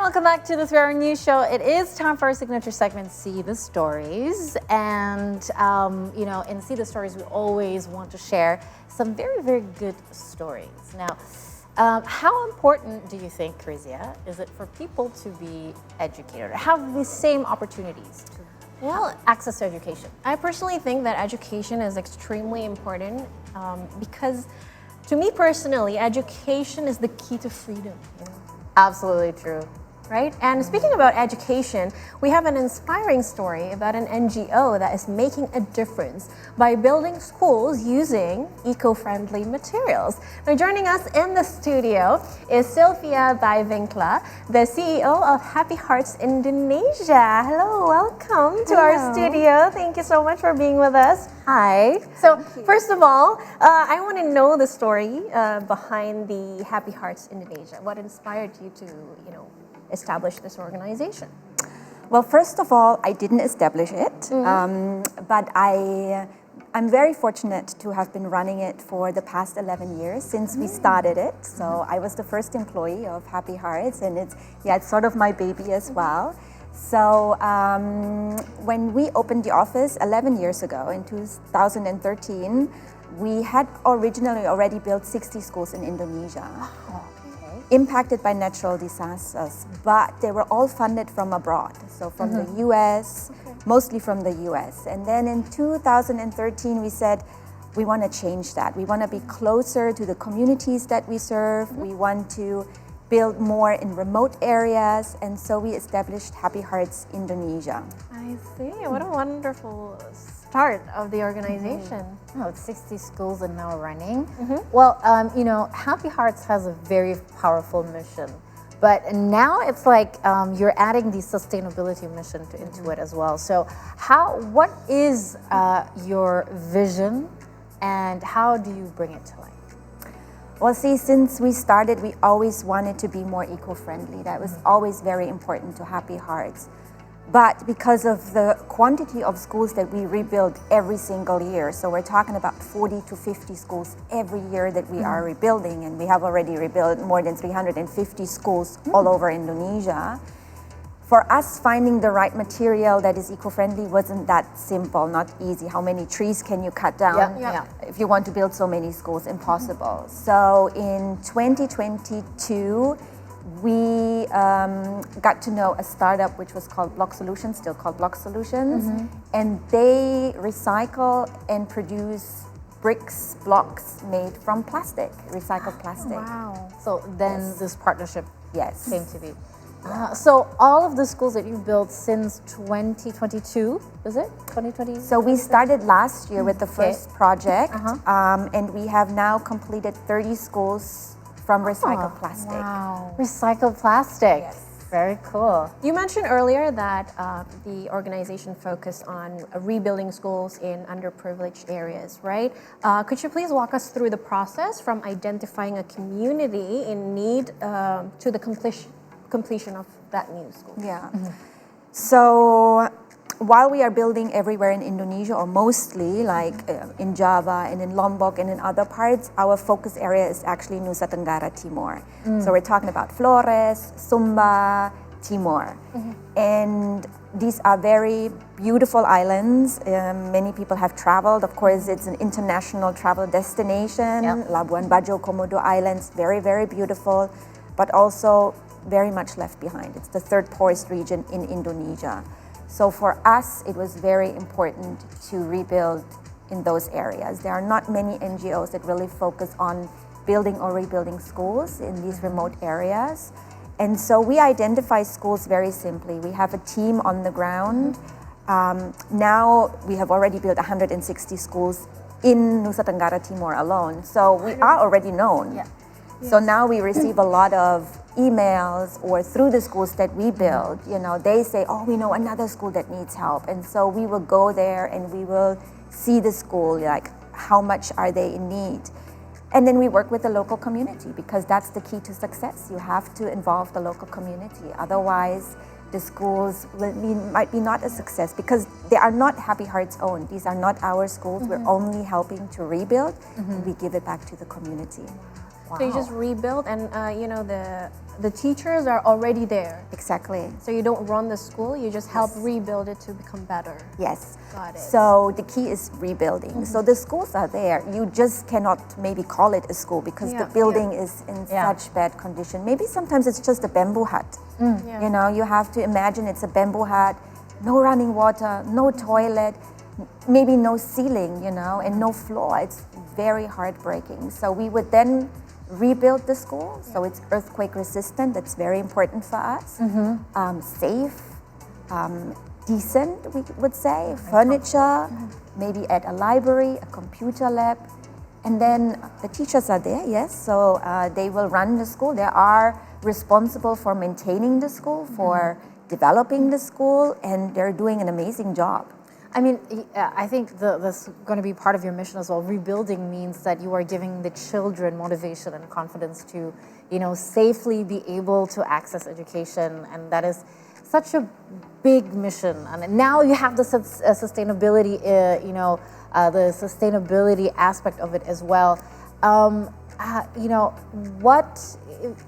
welcome back to the Very News Show. It is time for our signature segment, See the Stories. And, in See the Stories, we always want to share some very, very good stories. Now, how important do you think, Krizia, is it for people to be educated or have the same opportunities to access to education? I personally think that education is extremely important because, to me personally, education is the key to freedom. Absolutely true. Right? And speaking about education, we have an inspiring story about an NGO that is making a difference by building schools using eco-friendly materials. Now, joining us in the studio is Sylvia Beiwinkler, the CEO of Happy Hearts Indonesia. Hello, welcome to our studio. Thank you so much for being with us. Hi. So, first of all, I want to know the story behind the Happy Hearts Indonesia. What inspired you to, establish this organization? Well, first of all, I didn't establish it, but I'm very fortunate to have been running it for the past 11 years since we started it. So I was the first employee of Happy Hearts, and it's sort of my baby as well. So when we opened the office 11 years ago in 2013, we had originally already built 60 schools in Indonesia. Impacted by natural disasters, but they were all funded from abroad, so from the US, mostly from the US. And then in 2013, we said, we want to change that. We want to be closer to the communities that we serve. We want to build more in remote areas, and so we established Happy Hearts Indonesia. I see. What a wonderful start of the organization. Oh, it's 60 schools and now running. Well, Happy Hearts has a very powerful mission, but now it's like you're adding the sustainability mission into it as well. So what is your vision and how do you bring it to life? Well, see, since we started, we always wanted to be more eco-friendly. That was always very important to Happy Hearts. But because of the quantity of schools that we rebuild every single year, so we're talking about 40 to 50 schools every year that we are rebuilding, and we have already rebuilt more than 350 schools all over Indonesia. For us, finding the right material that is eco-friendly wasn't that simple, not easy. How many trees can you cut down if you want to build so many schools? Impossible. So in 2022, we got to know a startup which was called Block Solutions, still called Block Solutions, and they recycle and produce blocks made from plastic, recycled plastic. Wow. So then this partnership came to be. So all of the schools that you've built since 2022, is it? 2020? So we started last year with the first project, and we have now completed 30 schools from recycled plastic. Wow. Recycled plastic. Yes. Very cool. You mentioned earlier that the organization focused on rebuilding schools in underprivileged areas, right? Could you please walk us through the process from identifying a community in need to the completion of that new school? Yeah. So while we are building everywhere in Indonesia, or mostly like in Java and in Lombok and in other parts, our focus area is actually Nusa Tenggara Timur. So we're talking about Flores, Sumba, Timor. And these are very beautiful islands. Many people have traveled. Of course, it's an international travel destination. Labuan Bajo, Komodo Islands, very, very beautiful, but also very much left behind. It's the third poorest region in Indonesia. So for us, it was very important to rebuild in those areas. There are not many NGOs that really focus on building or rebuilding schools in these remote areas. And so we identify schools very simply. We have a team on the ground. Now we have already built 160 schools in Nusa Tenggara Timur alone. So we are already known. So now we receive a lot of emails, or through the schools that we build, they say, oh, we know another school that needs help. And so we will go there and we will see the school, like how much are they in need. And then we work with the local community, because that's the key to success. You have to involve the local community. Otherwise, the schools might be not a success, because they are not Happy Hearts owned. These are not our schools. We're only helping to rebuild, and we give it back to the community. So you just rebuild, and the teachers are already there. Exactly. So you don't run the school; you just help rebuild it to become better. Yes. Got it. So the key is rebuilding. So the schools are there. You just cannot maybe call it a school because the building is in such bad condition. Maybe sometimes it's just a bamboo hut. You know, you have to imagine it's a bamboo hut, no running water, no toilet, maybe no ceiling, and no floor. It's very heartbreaking. So we would then rebuild the school. So it's earthquake resistant. That's very important for us. Safe, decent, we would say, furniture, maybe add a library, a computer lab. And then the teachers are there, yes, so they will run the school. They are responsible for maintaining the school, for developing the school, and they're doing an amazing job. I mean, I think that's going to be part of your mission as well. Rebuilding means that you are giving the children motivation and confidence to, safely be able to access education, and that is such a big mission. And now you have the sustainability, the sustainability aspect of it as well. What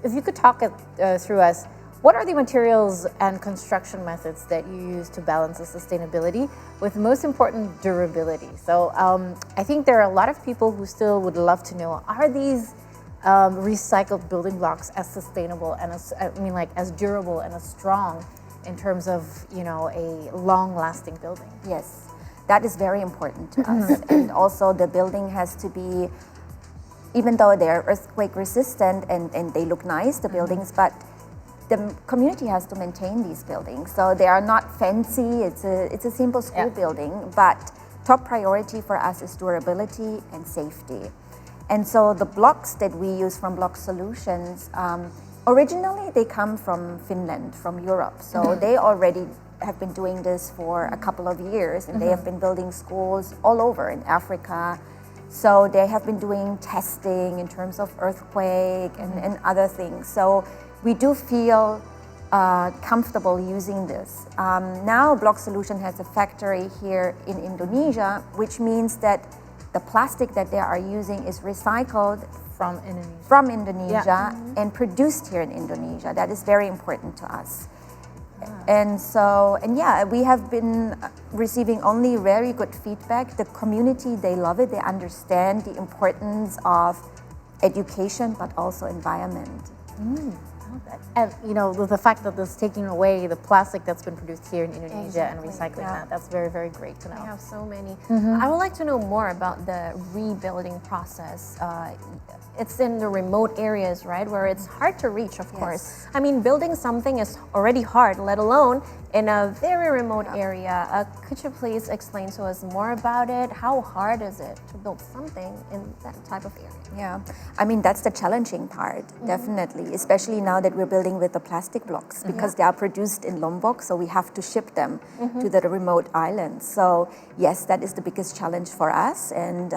if you could talk it through us? What are the materials and construction methods that you use to balance the sustainability with, most important, durability? So I think there are a lot of people who still would love to know, are these recycled building blocks as sustainable and as durable and as strong in terms of, a long-lasting building? Yes, that is very important to us. And also the building has to be, even though they're earthquake resistant and they look nice, the buildings, but the community has to maintain these buildings. So they are not fancy, it's a simple school building, but top priority for us is durability and safety. And so the blocks that we use from Block Solutions, originally they come from Finland, from Europe. So they already have been doing this for a couple of years, and they have been building schools all over in Africa. So they have been doing testing in terms of earthquake and other things. So we do feel comfortable using this. Now Block Solution has a factory here in Indonesia, which means that the plastic that they are using is recycled from Indonesia and produced here in Indonesia. That is very important to us. And we have been receiving only very good feedback. The community, they love it. They understand the importance of education, but also environment. And the fact that this taking away the plastic that's been produced here in Indonesia and recycling that's very, very great to know. We have so many. I would like to know more about the rebuilding process. It's in the remote areas, right, where it's hard to reach, of course. I mean, building something is already hard, let alone in a very remote area. Could you please explain to us more about it? How hard is it to build something in that type of area? Yeah, I mean, that's the challenging part, definitely, especially now that we're building with the plastic blocks, because they are produced in Lombok, so we have to ship them to the remote islands. So yes, that is the biggest challenge for us. And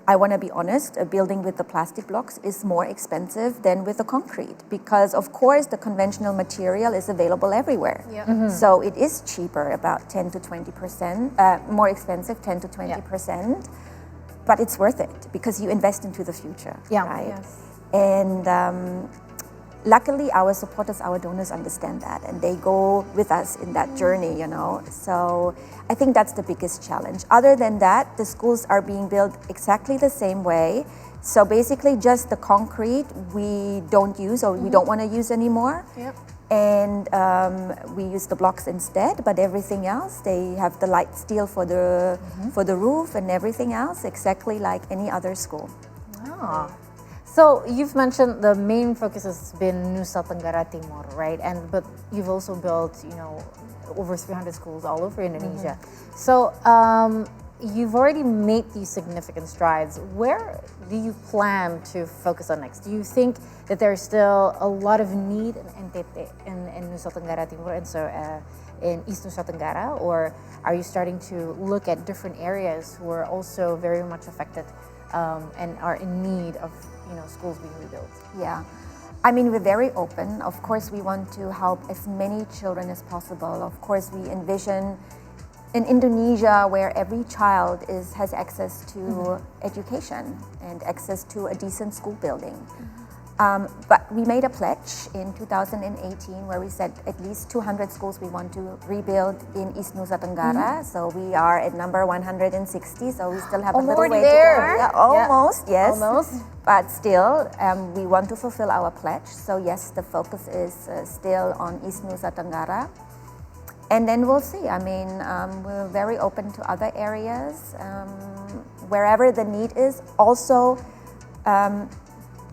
I want to be honest, building with the plastic blocks is more expensive than with the concrete, because of course the conventional material is available everywhere. So it is cheaper, about 10 to 20%, more expensive, 10 to 20%. But it's worth it because you invest into the future, right? Yes. And luckily, our supporters, our donors understand that, and they go with us in that journey, So I think that's the biggest challenge. Other than that, the schools are being built exactly the same way. So basically, just the concrete we don't use, or we don't want to use anymore. And we use the blocks instead, but everything else, they have the light steel for the roof and everything else, exactly like any other school. So you've mentioned the main focus has been Nusa Tenggara Timur, right? But you've also built, over 300 schools all over Indonesia. So you've already made these significant strides. Where do you plan to focus on next? Do you think that there's still a lot of need in NTT, in Nusa Tenggara Timur, and so in East Nusa Tenggara, or are you starting to look at different areas who are also very much affected and are in need of schools being rebuilt? Yeah, I mean, we're very open. Of course, we want to help as many children as possible. Of course, we envision in Indonesia, where every child has access to education and access to a decent school building. But we made a pledge in 2018 where we said at least 200 schools we want to rebuild in East Nusa Tenggara. So we are at number 160, so we still have a little way to go. Yeah, almost, yes. Almost. But still, we want to fulfill our pledge. So yes, the focus is still on East Nusa Tenggara. And then we'll see. I mean, we're very open to other areas, wherever the need is. Also,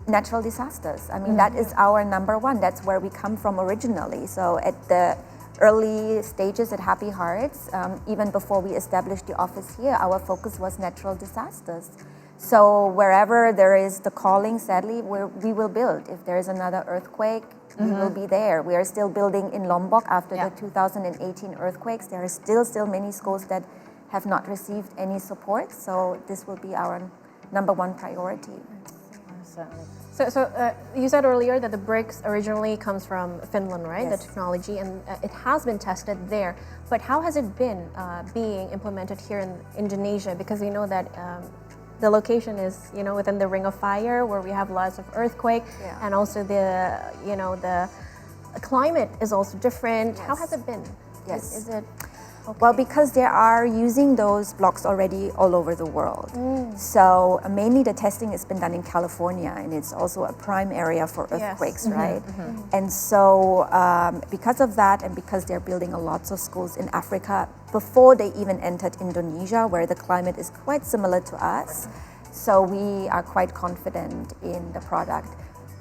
natural disasters. I mean, that is our number one. That's where we come from originally. So at the early stages at Happy Hearts, even before we established the office here, our focus was natural disasters. So wherever there is the calling, sadly, we will build. If there is another earthquake, we will be there. We are still building in Lombok after the 2018 earthquakes. There are still many schools that have not received any support. So this will be our number one priority. So you said earlier that the bricks originally comes from Finland, right? Yes. The technology, and it has been tested there. But how has it been being implemented here in Indonesia? Because we know that the location is, within the Ring of Fire, where we have lots of earthquake, and also the climate is also different. Yes. How has it been? Yes. Is it? Okay. Well, because they are using those blocks already all over the world. So mainly the testing has been done in California, and it's also a prime area for earthquakes, right? And so because of that, and because they're building a lots of schools in Africa before they even entered Indonesia, where the climate is quite similar to us, so we are quite confident in the product.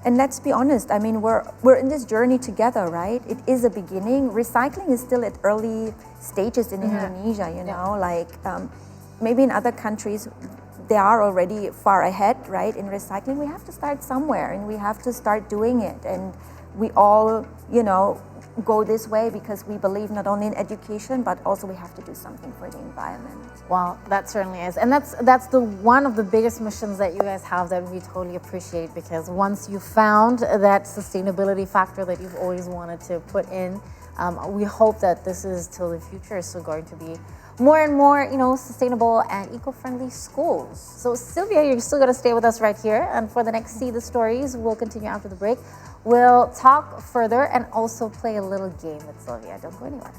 And let's be honest, I mean, we're in this journey together, right? It is a beginning. Recycling is still at early stages in Indonesia, like maybe in other countries, they are already far ahead, right? In recycling, we have to start somewhere, and we have to start doing it. And we all, go this way because we believe not only in education, but also we have to do something for the environment. Well, that certainly is. And that's the one of the biggest missions that you guys have that we totally appreciate, because once you found that sustainability factor that you've always wanted to put in, we hope that this is till the future is still going to be more and more, sustainable and eco-friendly schools. So Sylvia, you're still going to stay with us right here. And for the next See the Stories, we'll continue after the break. We'll talk further and also play a little game with Sylvia. Don't go anywhere.